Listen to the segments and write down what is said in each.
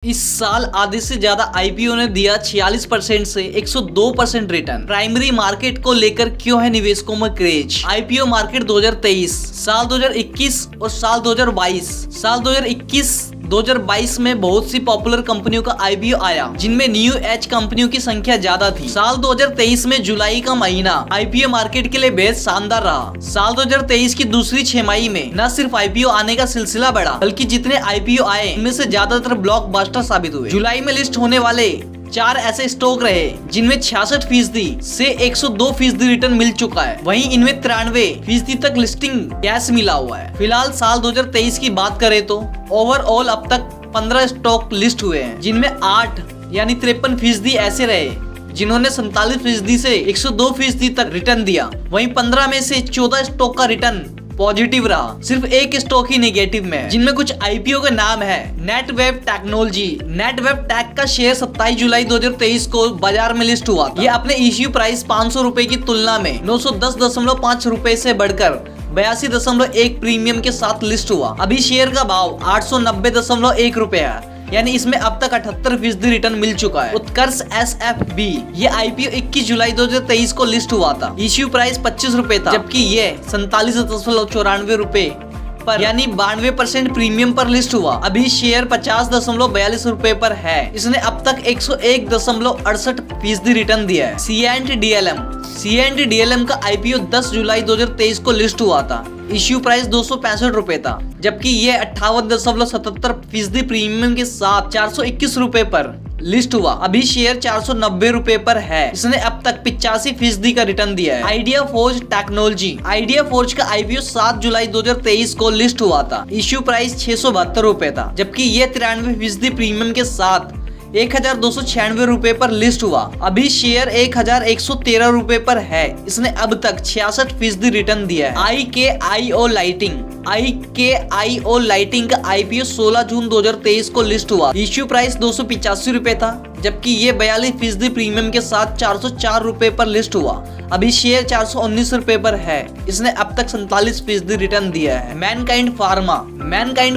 इस साल आधे से ज्यादा आईपीओ ने दिया 46% से 102% रिटर्न। प्राइमरी मार्केट को लेकर क्यों है निवेशकों में क्रेज? आईपीओ मार्केट 2023, साल 2021 और साल 2022। साल 2021-2022 में बहुत सी पॉपुलर कंपनियों का आईपीओ आया, जिनमें न्यू एज कंपनियों की संख्या ज्यादा थी। साल 2023 में जुलाई का महीना आईपीओ मार्केट के लिए बेहद शानदार रहा। साल 2023 की दूसरी छमाही में न सिर्फ आईपीओ आने का सिलसिला बढ़ा, बल्कि जितने आईपीओ आए उनमें से ज्यादातर ब्लॉकबस्टर साबित हुए। जुलाई में लिस्ट होने वाले 4 ऐसे स्टॉक रहे जिनमें 66% से 102% रिटर्न मिल चुका है। वहीं इनमें 93% तक लिस्टिंग कैश मिला हुआ है। फिलहाल साल 2023 की बात करें तो ओवरऑल अब तक 15 स्टॉक लिस्ट हुए हैं, जिनमें 8 यानी 53% ऐसे रहे जिन्होंने 47% से 102% तक रिटर्न दिया। वहीं 15 में से 14 स्टॉक का रिटर्न पॉजिटिव रहा। सिर्फ एक स्टॉक ही नेगेटिव में है, जिनमें कुछ आईपीओ के नाम है नेटवेब टेक्नोलॉजी। नेटवेब टेक का शेयर 27 जुलाई 2023 को बाजार में लिस्ट हुआ था। ये अपने इश्यू प्राइस 500 रुपए की तुलना में 910.5 रुपए से बढ़कर 82.1 प्रीमियम के साथ लिस्ट हुआ। अभी शेयर का भाव 890.1 रुपए है, यानी इसमें अब तक 78% रिटर्न मिल चुका है। उत्कर्ष SFB ये आईपीओ 21 जुलाई 2023 को लिस्ट हुआ था। इश्यू प्राइस 25 रुपए था, जबकि ये 47.94 रुपए पर यानी 92% प्रीमियम पर लिस्ट हुआ। अभी शेयर 50.42 रुपए पर है। इसने अब तक 101.68% रिटर्न दिया है। CNT DLM का आईपीओ 10 जुलाई 2023 को लिस्ट हुआ था। इश्यू प्राइस 265 रुपए था, जबकि ये 58.77% प्रीमियम के साथ 421 रुपए पर लिस्ट हुआ। अभी शेयर 490 रुपए पर है। इसने अब तक 85% का रिटर्न दिया है। आइडिया फोर्ज टेक्नोलॉजी का आईपीओ 7 जुलाई 2023 को लिस्ट हुआ था। इश्यू प्राइस 672 रुपए था, जबकि ये 93% प्रीमियम के साथ 1296 रुपए पर लिस्ट हुआ। अभी शेयर 1113 रुपए पर है। इसने अब तक 66% रिटर्न दिया है। IKIO लाइटिंग का आईपीओ 16 जून 2023 को लिस्ट हुआ। इश्यू प्राइस 285 रुपए था, जबकि ये 42% प्रीमियम के साथ 404 रुपए पर लिस्ट हुआ। अभी शेयर 419 रुपए पर है। इसने अब तक 47% रिटर्न दिया है। मैनकाइंड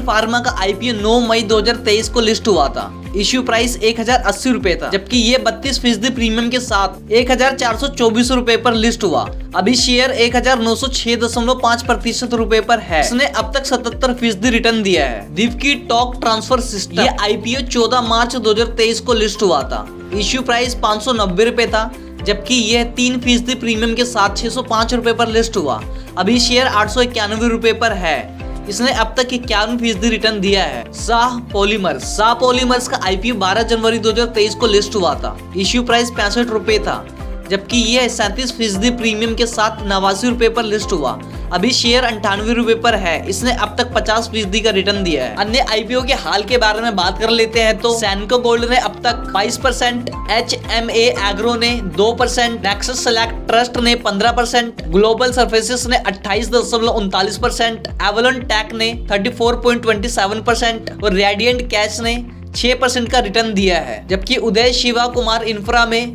फार्मा का आईपीओ 9 मई 2023 को लिस्ट हुआ था। इश्यू प्राइस 1080 रुपए था, जबकि ये 32% प्रीमियम के साथ 1424 रुपए पर लिस्ट हुआ। अभी शेयर 1906.5% रुपए पर है। इसने अब तक 77% रिटर्न दिया है। दिवकी टॉक ट्रांसफर सिस्टम ये आईपीओ 14 मार्च 2023 को लिस्ट हुआ था। इश्यू प्राइस 590 रुपए था, जबकि यह 3% प्रीमियम के साथ 605 रुपए पर लिस्ट हुआ। अभी शेयर 891 रुपए पर है। इसने अब तक 51% रिटर्न दिया है। शाह पॉलीमर्स का आईपीओ 12 जनवरी 2023 को लिस्ट हुआ था। इश्यू प्राइस 65 रुपए था, जबकि यह 37% प्रीमियम के साथ 89 रुपए पर लिस्ट हुआ। अभी शेयर 98 रुपए पर है। इसने अब तक 50% का रिटर्न दिया है। अन्य आईपीओ के हाल के बारे में बात कर लेते हैं तो सैनको गोल्ड ने अब तक 22%, HMA एग्रो ने 2%, नेक्सस सेलेक्ट ट्रस्ट ने 15%, ग्लोबल सर्फेसिस ने 28.39%, एवलॉन टेक ने 34.27% और रेडिएंट कैश ने 6% का रिटर्न दिया है। जबकि उदय शिवा कुमार इंफ्रा में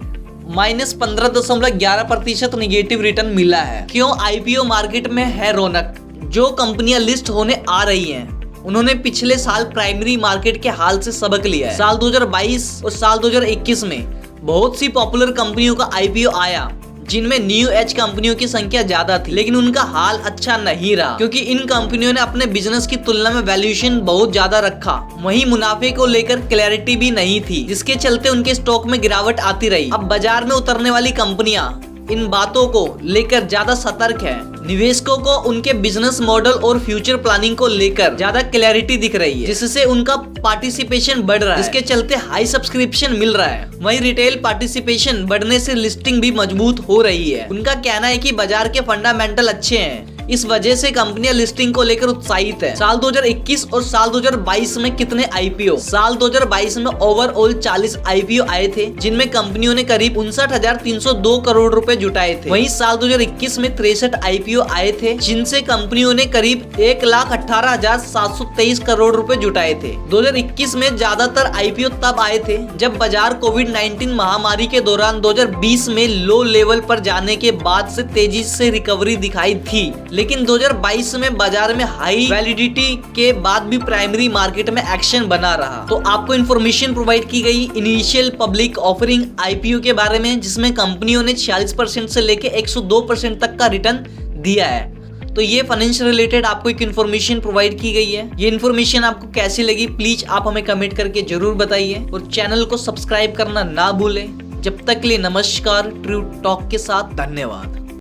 -15.11% निगेटिव रिटर्न मिला है। क्यों आईपीओ मार्केट में है रौनक? जो कंपनियां लिस्ट होने आ रही हैं, उन्होंने पिछले साल प्राइमरी मार्केट के हाल से सबक लिया है। साल 2022 और साल 2021 में बहुत सी पॉपुलर कंपनियों का आईपीओ आया, जिनमें न्यू एज कंपनियों की संख्या ज्यादा थी, लेकिन उनका हाल अच्छा नहीं रहा, क्योंकि इन कंपनियों ने अपने बिजनेस की तुलना में वैल्यूएशन बहुत ज्यादा रखा। वहीं मुनाफे को लेकर क्लैरिटी भी नहीं थी, जिसके चलते उनके स्टॉक में गिरावट आती रही। अब बाजार में उतरने वाली कंपनियां इन बातों को लेकर ज्यादा सतर्क है। निवेशकों को उनके बिजनेस मॉडल और फ्यूचर प्लानिंग को लेकर ज्यादा क्लैरिटी दिख रही है, जिससे उनका पार्टिसिपेशन बढ़ रहा है, जिसके चलते हाई सब्सक्रिप्शन मिल रहा है। वहीं रिटेल पार्टिसिपेशन बढ़ने से लिस्टिंग भी मजबूत हो रही है। उनका कहना है कि बाजार के फंडामेंटल अच्छे हैं, इस वजह से कंपनियां लिस्टिंग को लेकर उत्साहित है। साल 2021 और साल 2022 में कितने आईपीओ? साल 2022 में ओवरऑल 40 आईपीओ आए थे, जिनमें कंपनियों ने करीब 59,302 करोड़ रुपए जुटाए थे। वहीं साल 2021 में 63 आईपीओ आए थे, जिनसे कंपनियों ने करीब 1,18,723 करोड़ रुपए जुटाए थे। 2021 में ज्यादातर आईपीओ तब आए थे जब बाजार कोविड-19 महामारी के दौरान 2020 में लो लेवल पर जाने के बाद से तेजी से रिकवरी दिखाई थी। लेकिन 2022 में बाजार में हाई वैलिडिटी के बाद भी प्राइमरी मार्केट में एक्शन बना रहा। तो आपको इन्फॉर्मेशन प्रोवाइड की गई इनिशियल पब्लिक ऑफरिंग आईपीओ के बारे में, जिसमें कंपनियों ने 46% से लेके 102% तक का रिटर्न दिया है। तो ये फाइनेंशियल रिलेटेड आपको एक इन्फॉर्मेशन प्रोवाइड की गई है। ये इन्फॉर्मेशन आपको कैसी लगी प्लीज आप हमें कमेंट करके जरूर बताइए और चैनल को सब्सक्राइब करना ना भूलें। जब तक के लिए नमस्कार, ट्रू टॉक के साथ धन्यवाद।